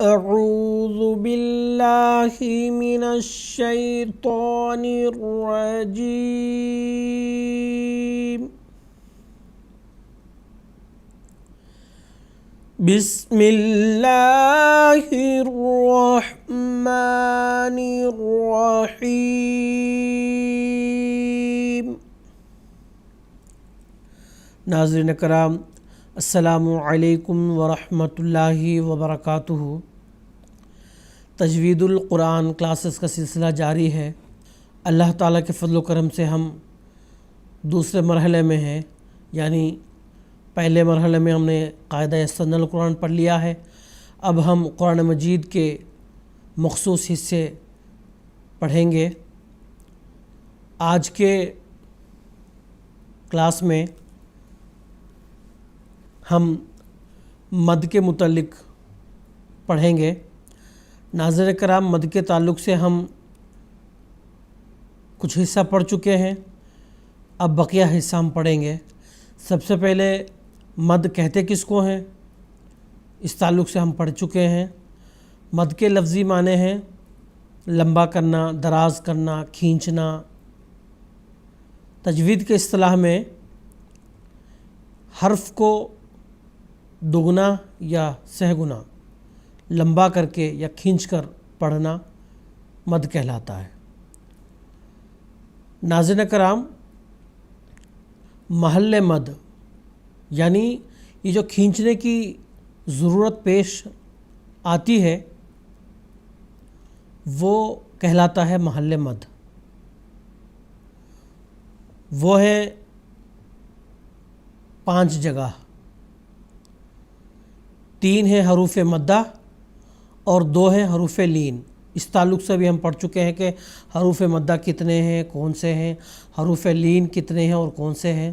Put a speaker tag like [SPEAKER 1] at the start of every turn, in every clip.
[SPEAKER 1] أعوذ بالله من الشيطان الرجيم. بسم الله الرحمن الرحيم. ناظرین کرام، السلام علیکم ورحمۃ اللہ وبرکاتہ. تجوید القرآن کلاسز کا سلسلہ جاری ہے. اللہ تعالیٰ کے فضل و کرم سے ہم دوسرے مرحلے میں ہیں، یعنی پہلے مرحلے میں ہم نے قاعدہ یسرنا القرآن پڑھ لیا ہے. اب ہم قرآن مجید کے مخصوص حصے پڑھیں گے. آج کے کلاس میں ہم مد کے متعلق پڑھیں گے. ناظرین کرام، مد کے تعلق سے ہم کچھ حصہ پڑھ چکے ہیں، اب بقیہ حصہ ہم پڑھیں گے. سب سے پہلے مد کہتے کس کو ہیں، اس تعلق سے ہم پڑھ چکے ہیں. مد کے لفظی معنی ہیں لمبا کرنا، دراز کرنا، کھینچنا. تجوید کے اصطلاح میں حرف کو دگنا یا سہ گنا لمبا کر کے یا کھینچ کر پڑھنا مد کہلاتا ہے. ناظرین کرام، محل مد یعنی یہ جو کھینچنے کی ضرورت پیش آتی ہے وہ کہلاتا ہے محل مد. وہ ہے 5 جگہ. 3 ہیں حروف مدہ اور 2 ہیں حروف لین. اس تعلق سے بھی ہم پڑھ چکے ہیں کہ حروف مدہ کتنے ہیں، کون سے ہیں، حروف لین کتنے ہیں اور کون سے ہیں.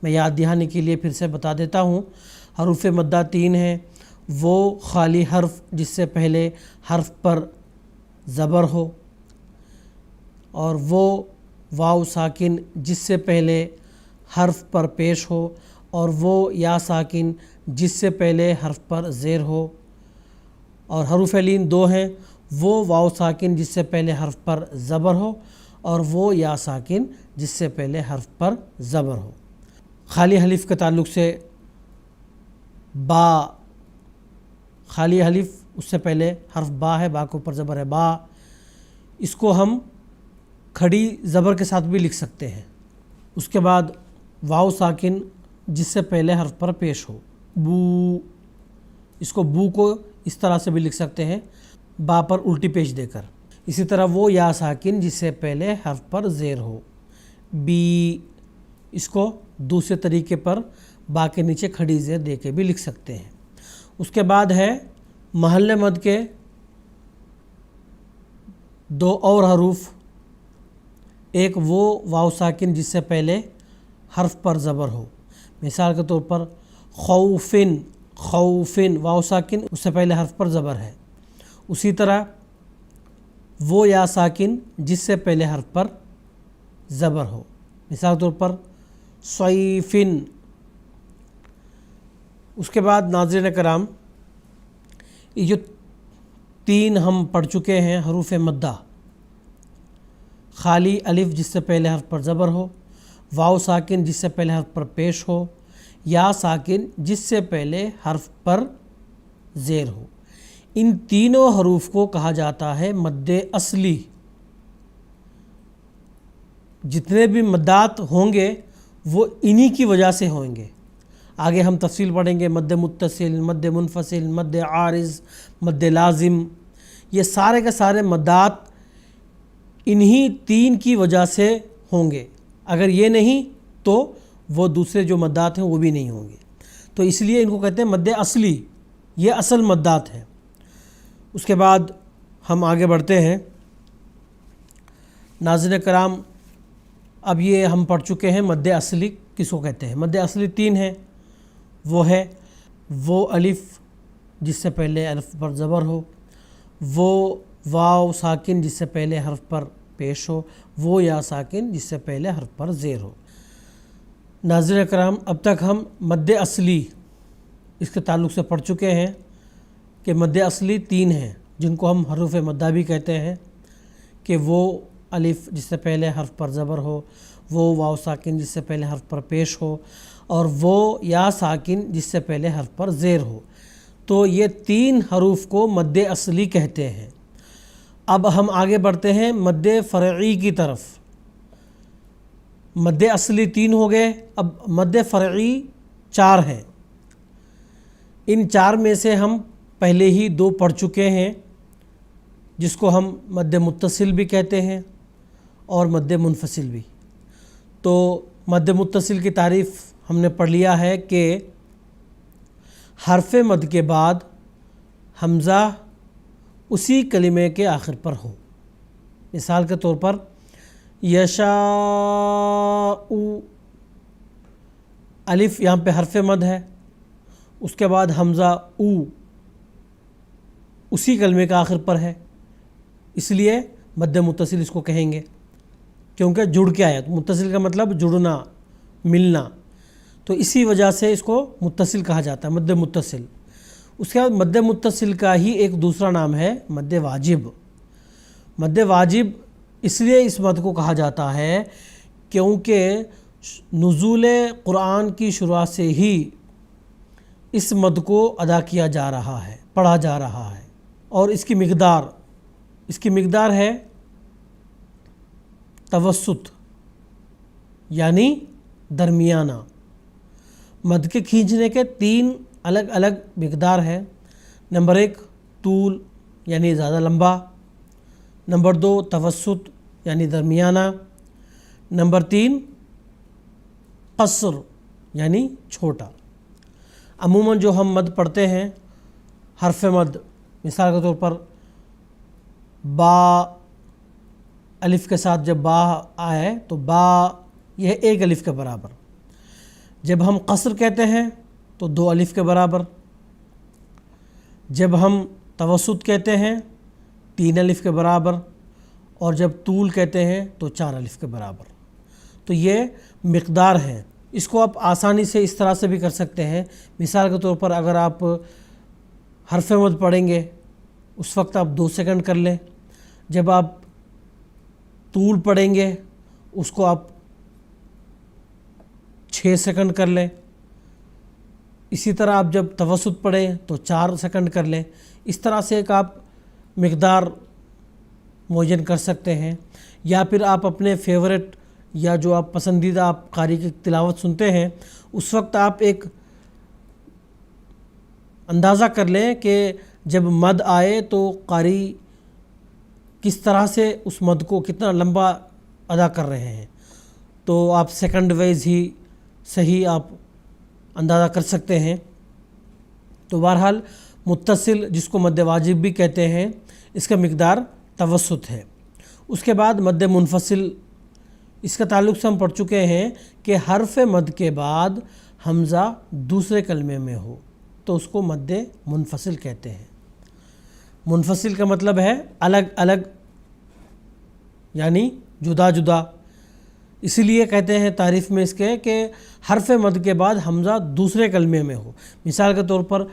[SPEAKER 1] میں یاد دہانی کے لیے پھر سے بتا دیتا ہوں. حروف مدہ 3 ہیں. وہ خالی حرف جس سے پہلے حرف پر زبر ہو، اور وہ واو ساکن جس سے پہلے حرف پر پیش ہو، اور وہ یا ساکن جس سے پہلے حرف پر زیر ہو. اور حروف لین 2 ہیں. وہ واو ساکن جس سے پہلے حرف پر زبر ہو، اور وہ یا ساکن جس سے پہلے حرف پر زبر ہو. خالی حلف کے تعلق سے با، خالی حلف اس سے پہلے حرف با ہے، با کے اوپر زبر ہے با. اس کو ہم کھڑی زبر کے ساتھ بھی لکھ سکتے ہیں. اس کے بعد واو ساکن جس سے پہلے حرف پر پیش ہو، بو. اس کو بو کو اس طرح سے بھی لکھ سکتے ہیں، با پر الٹی پیش دے کر. اسی طرح وہ یا ساکن جس سے پہلے حرف پر زیر ہو، بی. اس کو دوسرے طریقے پر با کے نیچے کھڑی زیر دے کے بھی لکھ سکتے ہیں. اس کے بعد ہے محل مد کے 2 اور حروف. ایک وہ واو ساکن جس سے پہلے حرف پر زبر ہو. مثال کے طور پر خوفن، خوفن واو ساکن اس سے پہلے حرف پر زبر ہے. اسی طرح وہ یا ساکن جس سے پہلے حرف پر زبر ہو. مثال کے طور پر صیفن. اس کے بعد ناظرین کرام، یہ جو 3 ہم پڑھ چکے ہیں حروف مدہ، خالی الف جس سے پہلے حرف پر زبر ہو، واو ساکن جس سے پہلے حرف پر پیش ہو، یا ساکن جس سے پہلے حرف پر زیر ہو. ان تینوں حروف کو کہا جاتا ہے مد اصلی. جتنے بھی مدات ہوں گے وہ انہی کی وجہ سے ہوں گے. آگے ہم تفصیل پڑھیں گے. مد متصل، مد منفصل، مد عارض، مد لازم. یہ سارے کے سارے مدات انہی 3 کی وجہ سے ہوں گے. اگر یہ نہیں تو وہ دوسرے جو مدات ہیں وہ بھی نہیں ہوں گے. تو اس لیے ان کو کہتے ہیں مد اصلی. یہ اصل مدات ہیں. اس کے بعد ہم آگے بڑھتے ہیں. ناظرین کرام، اب یہ ہم پڑھ چکے ہیں مد اصلی کس کو کہتے ہیں. مد اصلی 3 ہیں. وہ ہے وہ الف جس سے پہلے الف پر زبر ہو، وہ واو ساکن جس سے پہلے حرف پر پیش ہو، وہ یا ساکن جس سے پہلے حرف پر زیر ہو. ناظرین کرام، اب تک ہم مد اصلی اس کے تعلق سے پڑھ چکے ہیں. کہ مد اصلی 3 ہیں جن کو ہم حروف مدہ بھی کہتے ہیں، کہ وہ الف جس سے پہلے حرف پر زبر ہو، وہ واو ساکن جس سے پہلے حرف پر پیش ہو، اور وہ یا ساکن جس سے پہلے حرف پر زیر ہو۔ تو یہ 3 حروف کو مد اصلی کہتے ہیں۔ اب ہم آگے بڑھتے ہیں مد فرعی کی طرف۔ مد اصلی 3 ہو گئے، اب مد فرعی 4 ہیں۔ ان 4 میں سے ہم پہلے ہی 2 پڑھ چکے ہیں، جس کو ہم مد متصل بھی کہتے ہیں اور مد منفصل بھی۔ تو مد متصل کی تعریف ہم نے پڑھ لیا ہے کہ حرف مد کے بعد حمزہ اسی کلمے کے آخر پر ہو۔ مثال کے طور پر یشاء، الف یہاں پہ حرف مد ہے، اس کے بعد حمزہ او اسی کلمے کا آخر پر ہے، اس لیے مد متصل اس کو کہیں گے، کیونکہ جڑ کے آیا۔ متصل کا مطلب جڑنا، ملنا، تو اسی وجہ سے اس کو متصل کہا جاتا ہے، مد متصل۔ اس کے بعد مد متصل کا ہی ایک دوسرا نام ہے مد واجب۔ مد واجب اس لیے اس مد کو کہا جاتا ہے کیونکہ نزول قرآن کی شروعات سے ہی اس مد کو ادا کیا جا رہا ہے، پڑھا جا رہا ہے، اور اس کی مقدار ہے توسط، یعنی درمیانہ۔ مد کے کھینچنے کے 3 الگ الگ مقدار ہے۔ نمبر 1 طول یعنی زیادہ لمبا، نمبر 2 توسط یعنی درمیانہ، نمبر 3 قصر یعنی چھوٹا۔ عموماً جو ہم مد پڑھتے ہیں، حرف مد، مثال کے طور پر با، الف کے ساتھ جب با آئے تو با یہ 1 الف کے برابر۔ جب ہم قصر کہتے ہیں تو 2 الف کے برابر۔ جب ہم توسط کہتے ہیں 3 الف کے برابر، اور جب طول کہتے ہیں تو 4 الف کے برابر۔ تو یہ مقدار ہیں۔ اس کو آپ آسانی سے اس طرح سے بھی کر سکتے ہیں۔ مثال کے طور پر اگر آپ حرف مد پڑھیں گے اس وقت آپ 2 سیکنڈ کر لیں، جب آپ طول پڑھیں گے اس کو آپ 6 سیکنڈ کر لیں، اسی طرح آپ جب توسط پڑھیں تو 4 سیکنڈ کر لیں۔ اس طرح سے ایک آپ مقدار معین کر سکتے ہیں، یا پھر آپ اپنے فیورٹ یا جو آپ پسندیدہ آپ قاری کی تلاوت سنتے ہیں اس وقت آپ ایک اندازہ کر لیں کہ جب مد آئے تو قاری کس طرح سے اس مد کو کتنا لمبا ادا کر رہے ہیں، تو آپ سیکنڈ وائز ہی صحیح آپ اندازہ کر سکتے ہیں۔ تو بہرحال متصل جس کو مد واجب بھی کہتے ہیں، اس کا مقدار توسط ہے۔ اس کے بعد مد منفصل، اس کا تعلق سے ہم پڑھ چکے ہیں کہ حرف مد کے بعد حمزہ دوسرے کلمے میں ہو تو اس کو مد منفصل کہتے ہیں۔ منفصل کا مطلب ہے الگ الگ، یعنی جدا جدا۔ اسی لیے کہتے ہیں تعریف میں اس کے کہ حرف مد کے بعد حمزہ دوسرے کلمے میں ہو۔ مثال کے طور پر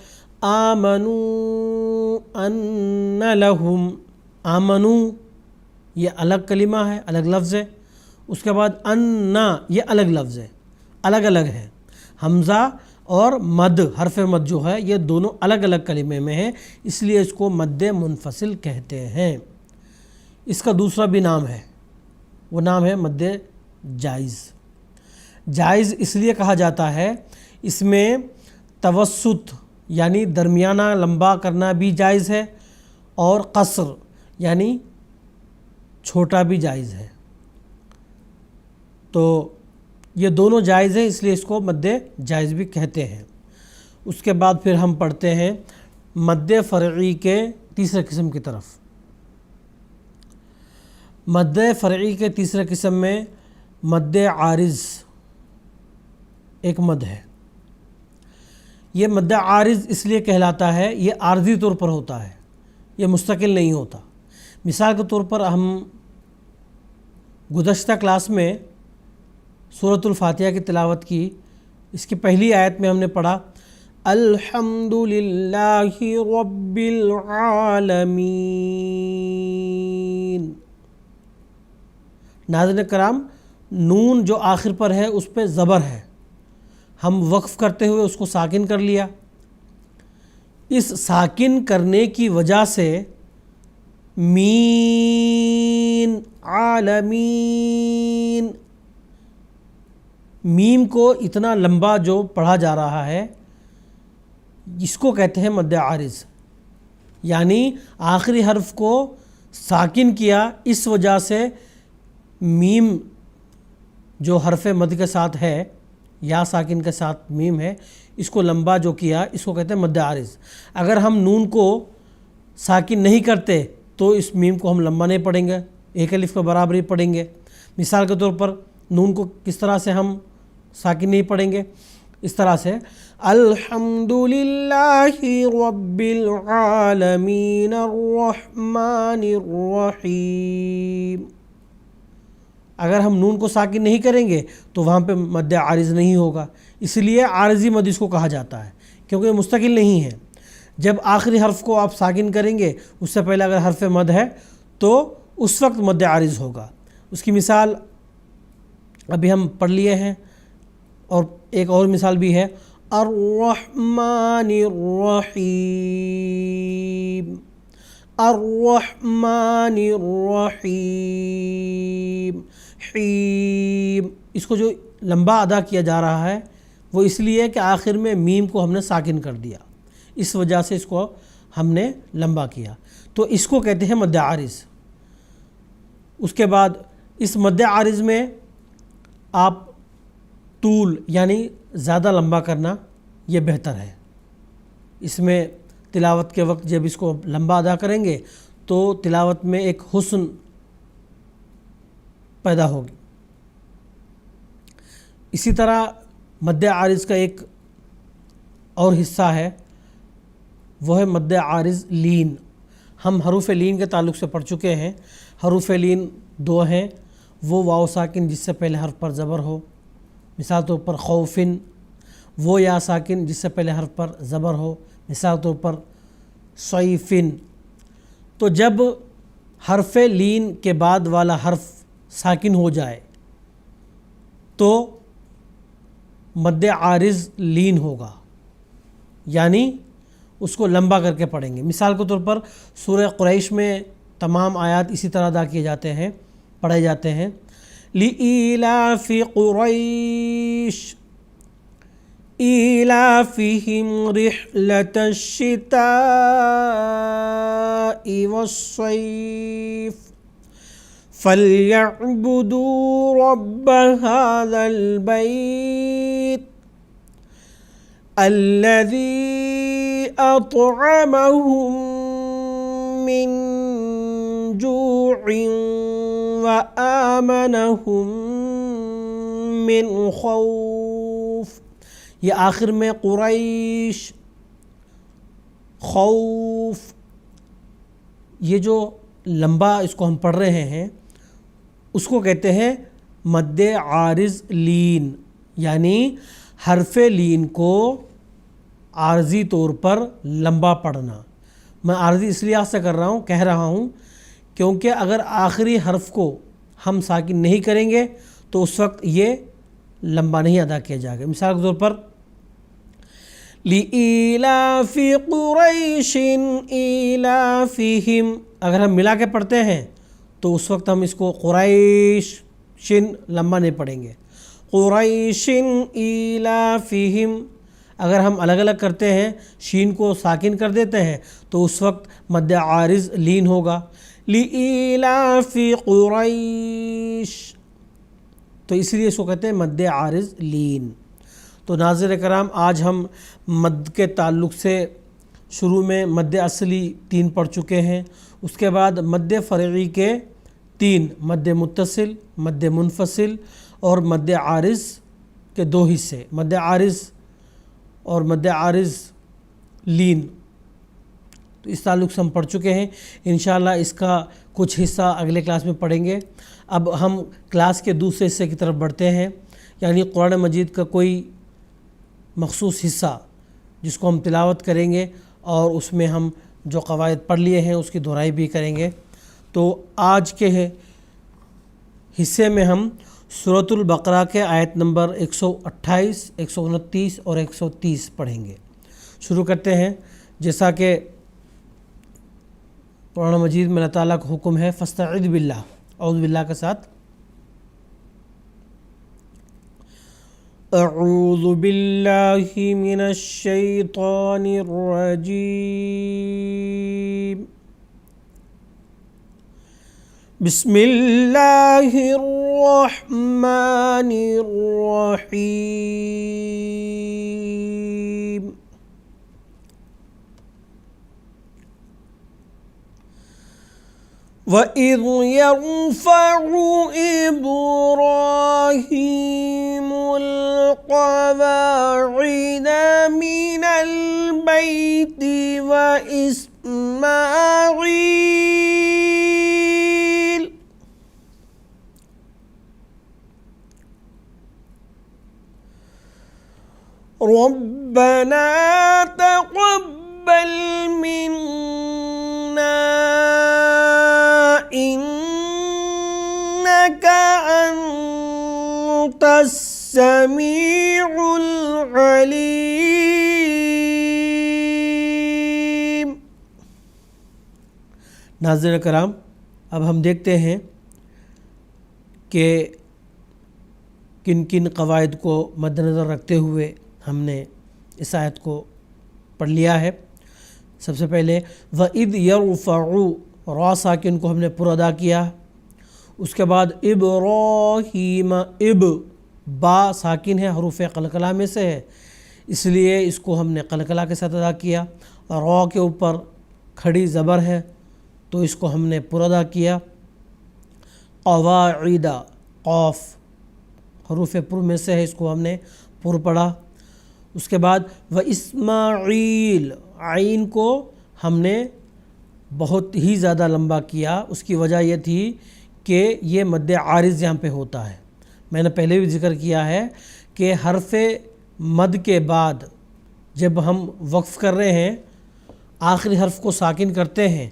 [SPEAKER 1] آمنوا ان لہم، آمنوا یہ الگ کلمہ ہے، الگ لفظ ہے، اس کے بعد ان یہ الگ لفظ ہے، الگ الگ ہے۔ حمزہ اور مد، حرف مد جو ہے یہ دونوں الگ الگ کلمے میں ہیں، اس لیے اس کو مد منفصل کہتے ہیں۔ اس کا دوسرا بھی نام ہے، وہ نام ہے مد جائز۔ جائز اس لیے کہا جاتا ہے، اس میں توسط یعنی درمیانہ لمبا کرنا بھی جائز ہے، اور قصر یعنی چھوٹا بھی جائز ہے۔ تو یہ دونوں جائز ہیں، اس لیے اس کو مد جائز بھی کہتے ہیں۔ اس کے بعد پھر ہم پڑھتے ہیں مد فرعی کے تیسرے قسم کی طرف۔ مد فرعی کے تیسرے قسم میں مد عارض ایک مد ہے۔ یہ مد عارض اس لیے کہلاتا ہے، یہ عارضی طور پر ہوتا ہے، یہ مستقل نہیں ہوتا۔ مثال کے طور پر ہم گزشتہ کلاس میں سورۃ الفاتحہ کی تلاوت کی، اس کی پہلی آیت میں ہم نے پڑھا الحمد للہ رب العالمین۔ ناظرین کرام، نون جو آخر پر ہے اس پہ زبر ہے، ہم وقف کرتے ہوئے اس کو ساکن کر لیا۔ اس ساکن کرنے کی وجہ سے مین عالمین، میم کو اتنا لمبا جو پڑھا جا رہا ہے اس کو کہتے ہیں مد عارض، یعنی آخری حرف کو ساکن کیا، اس وجہ سے میم جو حرف مد کے ساتھ ہے یا ساکن کے ساتھ میم ہے، اس کو لمبا جو کیا اس کو کہتے ہیں مد عارض۔ اگر ہم نون کو ساکن نہیں کرتے تو اس میم کو ہم لمبا نہیں پڑھیں گے، ایک الف کے برابر ہی پڑھیں گے۔ مثال کے طور پر نون کو کس طرح سے ہم ساکن نہیں پڑھیں گے؟ اس طرح سے الحمد للہ رب العالمین الرحمن الرحیم۔ اگر ہم نون کو ساکن نہیں کریں گے تو وہاں پہ مد عارض نہیں ہوگا، اس لیے عارضی مد اس کو کہا جاتا ہے، کیونکہ یہ مستقل نہیں ہے۔ جب آخری حرف کو آپ ساکن کریں گے، اس سے پہلے اگر حرف مد ہے تو اس وقت مد عارض ہوگا۔ اس کی مثال ابھی ہم پڑھ لیے ہیں، اور ایک اور مثال بھی ہے، الرحمن الرحیم، الرحمن الرحیم، حیم۔ اس کو جو لمبا ادا کیا جا رہا ہے وہ اس لیے کہ آخر میں میم کو ہم نے ساکن کر دیا، اس وجہ سے اس کو ہم نے لمبا کیا، تو اس کو کہتے ہیں مد عارض۔ اس کے بعد اس مد عارض میں آپ طول یعنی زیادہ لمبا کرنا یہ بہتر ہے۔ اس میں تلاوت کے وقت جب اس کو لمبا ادا کریں گے تو تلاوت میں ایک حسن پیدا ہوگی۔ اسی طرح مد عارض کا ایک اور حصہ ہے، وہ ہے مد عارض لین۔ ہم حروف لین کے تعلق سے پڑھ چکے ہیں۔ حروف لین دو ہیں، وہ واو ساکن جس سے پہلے حرف پر زبر ہو، مثال طور پر خوفن، وہ یا ساکن جس سے پہلے حرف پر زبر ہو، مثال طور پر صیفن۔ تو جب حرف لین کے بعد والا حرف ساکن ہو جائے تو مد عارض لین ہوگا، یعنی اس کو لمبا کر کے پڑھیں گے۔ مثال کے طور پر سورہ قریش میں تمام آیات اسی طرح ادا کیے جاتے ہیں، پڑھے جاتے ہیں۔ لِإِيلَافِ قُرَيْشٍ إِيلَافِهِمْ رِحْلَةَ الشِّتَاءِ وَالصَّيْفِ فَلْيَعْبُدُوا رَبَّ هَذَا الْبَيْتِ الَّذِي أَطْعَمَهُم مِّن جُوعٍ وَآمَنَهُم مِّن خَوْفٍ۔ یہ آخر میں قریش، خوف، یہ جو لمبا اس کو ہم پڑھ رہے ہیں اس کو کہتے ہیں مد عارض لین، یعنی حرف لین کو عارضی طور پر لمبا پڑھنا۔ میں عارضی اس لیے سے کر رہا ہوں، کہہ رہا ہوں کیونکہ اگر آخری حرف کو ہم ساکن نہیں کریں گے تو اس وقت یہ لمبا نہیں ادا کیا جائے گا۔ مثال کے طور پر لِإِيلَافِ قُرَيْشٍ إِيلَافِهِمْ، اگر ہم ملا کے پڑھتے ہیں تو اس وقت ہم اس کو قریش شن لمبا نہیں پڑھیں گے۔ قُرَيْشٍ إِيلَافِهِمْ، اگر ہم الگ الگ کرتے ہیں، شین کو ساکن کر دیتے ہیں تو اس وقت مد عارض لین ہوگا۔ لِإِيلَافِ قُرَيْشٍ، تو اس لیے اس کو کہتے ہیں مد عارض لین۔ تو ناظرین کرام، آج ہم مد کے تعلق سے شروع میں مد اصلی 3 پڑھ چکے ہیں، اس کے بعد مد فرعی کے 3، مد متصل، مد منفصل اور مد عارض کے 2 حصے، مد عارض اور مد عارض لین۔ تو اس تعلق سے ہم پڑھ چکے ہیں، انشاءاللہ اس کا کچھ حصہ اگلے کلاس میں پڑھیں گے۔ اب ہم کلاس کے دوسرے حصے کی طرف بڑھتے ہیں، یعنی قرآن مجید کا کوئی مخصوص حصہ جس کو ہم تلاوت کریں گے اور اس میں ہم جو قواعد پڑھ لیے ہیں اس کی دہرائی بھی کریں گے۔ تو آج کے حصے میں ہم سورۃ البقرہ کے آیت نمبر 128، 129 اور 130 پڑھیں گے۔ شروع کرتے ہیں۔ جیسا کہ قرآن مجید میں اللہ تعالیٰ کا حکم ہے، فاستعذ باللہ، اعوذ باللہ کے ساتھ اعوذ باللہ من الشیطان الرجیم، بسم اللہ الرحمن الرحیم۔ وَإِذْ يَرْفَعُ إِبْرَاهِيمُ الْقَوَاعِدَ مِنَ الْبَيْتِ وَإِسْمَاعِيلُ رَبَّنَا تَقَبَّلْ مِنَّا إِنَّكَ أَنْتَ السَّمِيعُ الْعَلِيمُ۔ ناظرین کرام، اب ہم دیکھتے ہیں کہ کن کن قواعد کو مد نظر رکھتے ہوئے ہم نے اس آیت کو پڑھ لیا ہے۔ سب سے پہلے وَإِذْ يَرْفَعُ، را ساکن کو ہم نے پر ادا کیا۔ اس کے بعد ابراہیم، با ساکن ہے، حروف قلقلہ میں سے ہے، اس لیے اس کو ہم نے قلقلہ کے ساتھ ادا کیا۔ را کے اوپر کھڑی زبر ہے تو اس کو ہم نے پر ادا کیا۔ قواعد، قاف حروف پر میں سے ہے، اس کو ہم نے پر پڑھا۔ اس کے بعد واسماعیل، عین کو ہم نے بہت ہی زیادہ لمبا کیا۔ اس کی وجہ یہ تھی کہ یہ مد عارض یہاں پہ ہوتا ہے۔ میں نے پہلے بھی ذکر کیا ہے کہ حرف مد کے بعد جب ہم وقف کر رہے ہیں، آخری حرف کو ساکن کرتے ہیں،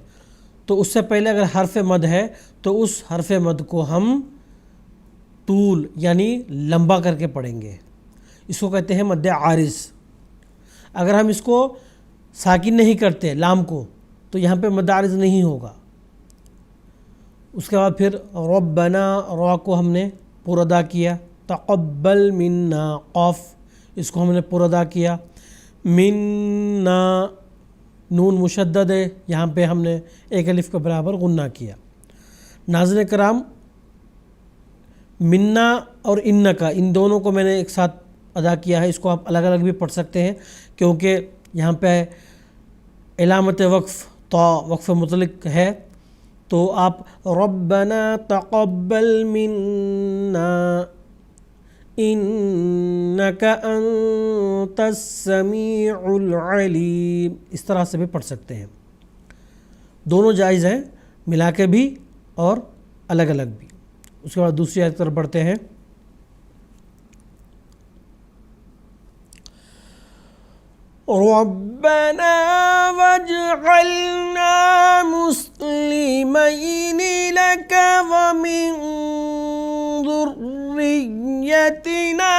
[SPEAKER 1] تو اس سے پہلے اگر حرف مد ہے تو اس حرف مد کو ہم طول یعنی لمبا کر کے پڑھیں گے، اس کو کہتے ہیں مد عارض۔ اگر ہم اس کو ساکن نہیں کرتے لام کو تو یہاں پہ مد عارض نہیں ہوگا۔ اس کے بعد پھر ربنا، را کو ہم نے پر ادا کیا۔ تقبل منا، قاف اس کو ہم نے پر ادا کیا۔ منا، نون مشدد ہے، یہاں پہ ہم نے ایک الف کے برابر غنہ کیا۔ ناظرین کرام، منا اور انکا، ان دونوں کو میں نے ایک ساتھ ادا کیا ہے۔ اس کو آپ الگ الگ بھی پڑھ سکتے ہیں کیونکہ یہاں پہ علامت وقف تا، وقف مطلق ہے، تو آپ ربنا تقبل منا انک انت السمیع العلیم، اس طرح سے بھی پڑھ سکتے ہیں۔ دونوں جائز ہیں، ملا کے بھی اور الگ الگ بھی۔ اس کے بعد دوسری آیت پر پڑھتے ہیں۔ ربنا واجعلنا مسلمین لک ومن ذریتنا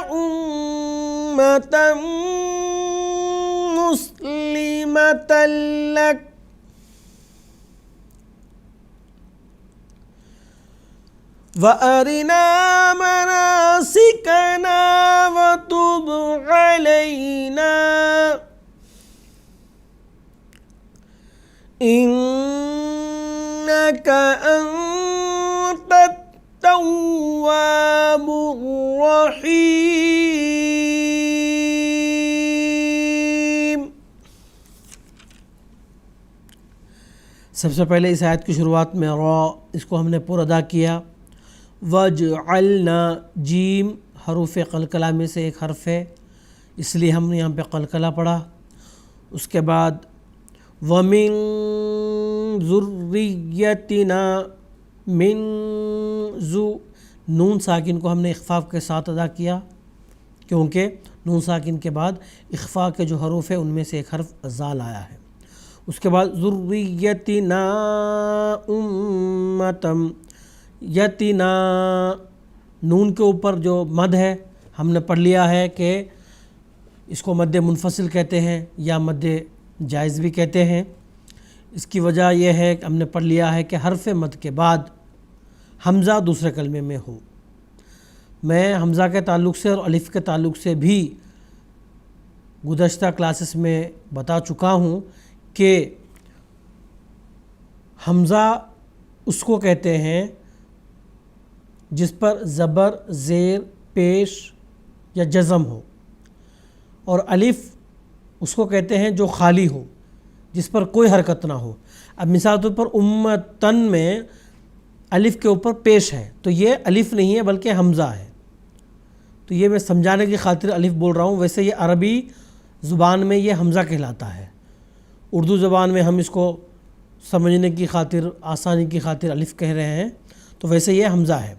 [SPEAKER 1] امة مسلمة لک وَأَرِنَا مَنَاسِكَنَا وَتُبْ عَلَيْنَا إِنَّكَ أَنْتَ التَّوَّابُ الرَّحِيمُ۔ سب سے پہلے اس آیت کی شروعات میں را، اس کو ہم نے پر ادا کیا۔ وَجْعَلْنَا، جیم حروف قلقلہ میں سے ایک حرف ہے، اس لیے ہم نے یہاں پہ قلقلہ پڑھا۔ اس کے بعد وَمِن ذُرِّيَّتِنَا، من نون ساکن کو ہم نے اخفاف کے ساتھ ادا کیا کیونکہ نون ساکن کے بعد اخفا کے جو حروف ہیں ان میں سے ایک حرف زال آیا ہے۔ اس کے بعد ذریتنا امتم، یتنا، نون کے اوپر جو مد ہے ہم نے پڑھ لیا ہے کہ اس کو مد منفصل کہتے ہیں یا مد جائز بھی کہتے ہیں۔ اس کی وجہ یہ ہے کہ ہم نے پڑھ لیا ہے کہ حرف مد کے بعد حمزہ دوسرے کلمے میں ہو۔ میں حمزہ کے تعلق سے اور الف کے تعلق سے بھی گزشتہ کلاسز میں بتا چکا ہوں کہ حمزہ اس کو کہتے ہیں جس پر زبر، زیر، پیش یا جزم ہو، اور الف اس کو کہتے ہیں جو خالی ہو، جس پر کوئی حرکت نہ ہو۔ اب مثال طور پر امتن میں الف کے اوپر پیش ہے تو یہ الف نہیں ہے بلکہ حمزہ ہے، تو یہ میں سمجھانے کی خاطر الف بول رہا ہوں۔ ویسے یہ عربی زبان میں یہ حمزہ کہلاتا ہے، اردو زبان میں ہم اس کو سمجھنے کی خاطر، آسانی کی خاطر الف کہہ رہے ہیں، تو ویسے یہ حمزہ ہے۔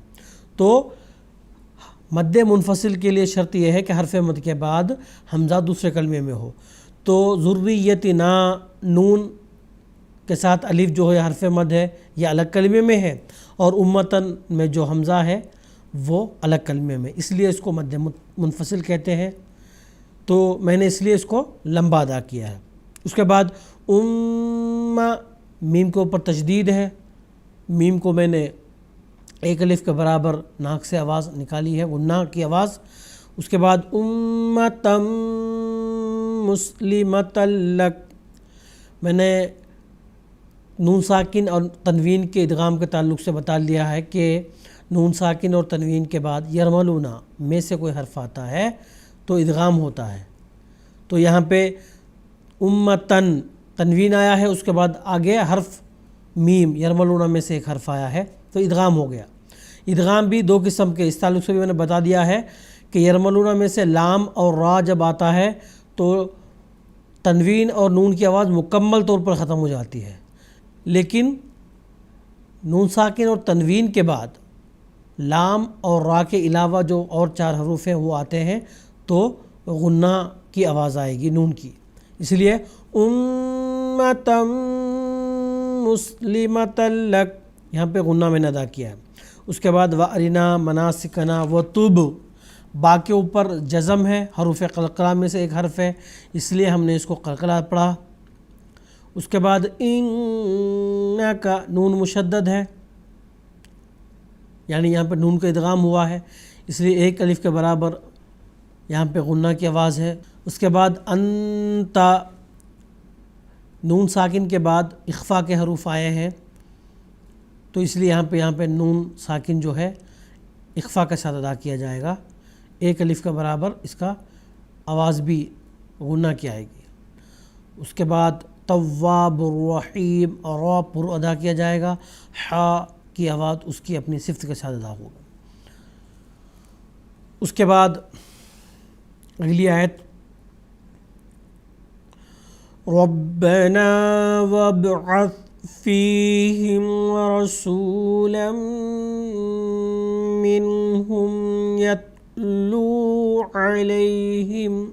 [SPEAKER 1] تو مد منفصل کے لیے شرط یہ ہے کہ حرف مد کے بعد حمزہ دوسرے کلمے میں ہو۔ تو ذریتنا، نون کے ساتھ الف جو ہے حرف مد ہے، یہ الگ کلمے میں ہے، اور امتن میں جو حمزہ ہے وہ الگ کلمے میں، اس لیے اس کو مد منفصل کہتے ہیں۔ تو میں نے اس لیے اس کو لمبا ادا کیا ہے۔ اس کے بعد میم کے اوپر تشدید ہے، میم کو میں نے ایک الف کے برابر ناک سے آواز نکالی ہے، غنہ کی آواز۔ اس کے بعد امتم مسلمۃ لک، میں نے نون ساکن اور تنوین کے ادغام کے تعلق سے بتا لیا ہے کہ نون ساکن اور تنوین کے بعد یرملونا میں سے کوئی حرف آتا ہے تو ادغام ہوتا ہے۔ تو یہاں پہ امتن تنوین آیا ہے، اس کے بعد آگے حرف میم یرملونا میں سے ایک حرف آیا ہے تو ادغام ہو گیا۔ ادغام بھی دو قسم کے، اس تعلق سے بھی میں نے بتا دیا ہے کہ یرملونا میں سے لام اور را جب آتا ہے تو تنوین اور نون کی آواز مکمل طور پر ختم ہو جاتی ہے، لیکن نون ساکن اور تنوین کے بعد لام اور را کے علاوہ جو اور 4 حروف ہیں وہ آتے ہیں تو غنہ کی آواز آئے گی نون کی، اس لیے امتم مسلمۃ لک یہاں پہ غنہ میں نے ادا کیا ہے۔ اس کے بعد وَأَرِنَا مَنَاسِكَنَا وَتُبْ، با کے اوپر جزم ہے، حروف قلقلہ میں سے ایک حرف ہے، اس لیے ہم نے اس کو قلقلہ پڑھا۔ اس کے بعد اِنَّکَ، نون مشدد ہے، یعنی یہاں پہ نون کا ادغام ہوا ہے، اس لیے ایک الف کے برابر یہاں پہ غنہ کی آواز ہے۔ اس کے بعد انت، نون ساکن کے بعد اخفا کے حروف آئے ہیں تو اس لیے یہاں پہ نون ساکن جو ہے اخفا کے ساتھ ادا کیا جائے گا، ایک الف کے برابر اس کا آواز بھی غنہ کی آئے گی۔ اس کے بعد تواب الرحیم، اور را پر ادا کیا جائے گا، حا کی آواز اس کی اپنی صفت کے ساتھ ادا ہوگا۔ اس کے بعد اگلی آیت ربنا وابعث فیہم رسولا منہم یتلو علیہم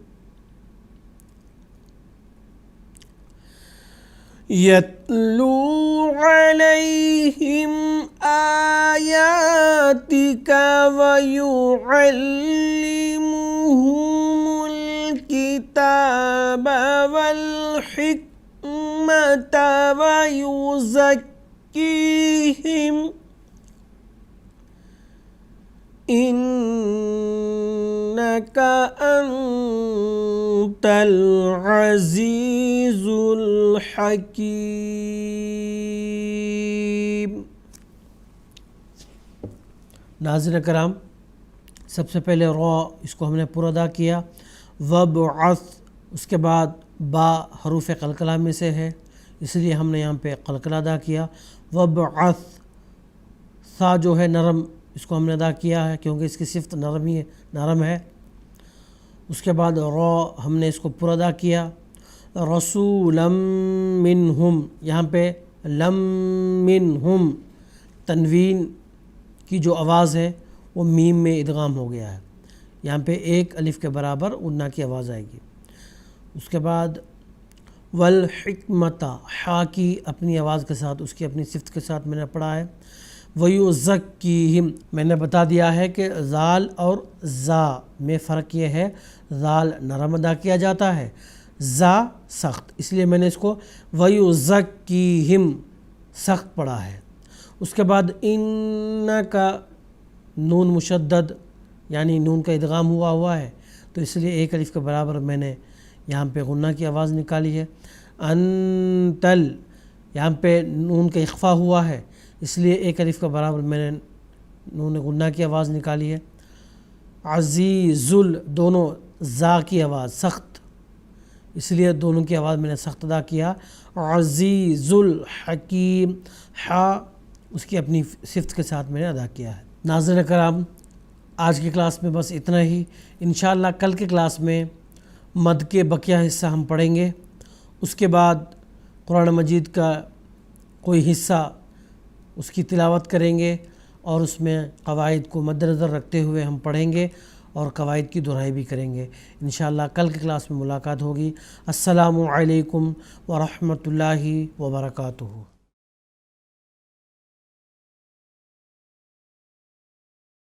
[SPEAKER 1] آیاتک ویعلمہم الکتاب والحکمۃ ویزکیہم انک انت العزیز الحکیم۔ ناظرین کرام، سب سے پہلے را اس کو ہم نے پر ادا کیا، وابعث اس کے بعد با حروف قلقلہ میں سے ہے اس لیے ہم نے یہاں پہ قلقلہ ادا کیا، وابعث سا جو ہے نرم، اس کو ہم نے ادا کیا ہے کیونکہ اس کی صفت نرم ہے۔ اس کے بعد را ہم نے اس کو پر ادا کیا، رسولا منہم، یہاں پہ لم منہم تنوین کی جو آواز ہے وہ میم میں ادغام ہو گیا ہے، یہاں پہ ایک الف کے برابر غنہ کی آواز آئے گی۔ اس کے بعد والحکمت، حا کی اپنی آواز کے ساتھ، اس کی اپنی صفت کے ساتھ میں نے پڑھا ہے۔ ویزکیہم، میں نے بتا دیا ہے کہ زال اور زا میں فرق یہ ہے، زال نرم ادا کیا جاتا ہے، زا سخت، اس لیے میں نے اس کو ویزکیہم سخت پڑھا ہے۔ اس کے بعد ان کا نون مشدد یعنی نون کا ادغام ہوا ہے، تو اس لیے ایک الف کے برابر میں نے یہاں پہ غنہ کی آواز نکالی ہے۔ انتل، یہاں پہ نون کا اخفا ہوا ہے، اس لیے ایک الف کے برابر میں نے نون غنہ کی آواز نکالی ہے۔ عزیزل، دونوں زا کی آواز سخت، اس لیے دونوں کی آواز میں نے سخت ادا کیا۔ عزیز الحکیم، حا اس کی اپنی صفت کے ساتھ میں نے ادا کیا ہے۔ ناظرین کرام، آج کی کلاس میں بس اتنا ہی۔ انشاءاللہ کل کی کلاس میں مد کے بقیہ حصہ ہم پڑھیں گے، اس کے بعد قرآن مجید کا کوئی حصہ اس کی تلاوت کریں گے اور اس میں قواعد کو مد نظر رکھتے ہوئے ہم پڑھیں گے اور قواعد کی دہرائی بھی کریں گے۔ انشاءاللہ کل کی کلاس میں ملاقات ہوگی۔ السلام علیکم ورحمۃ اللہ وبرکاتہ۔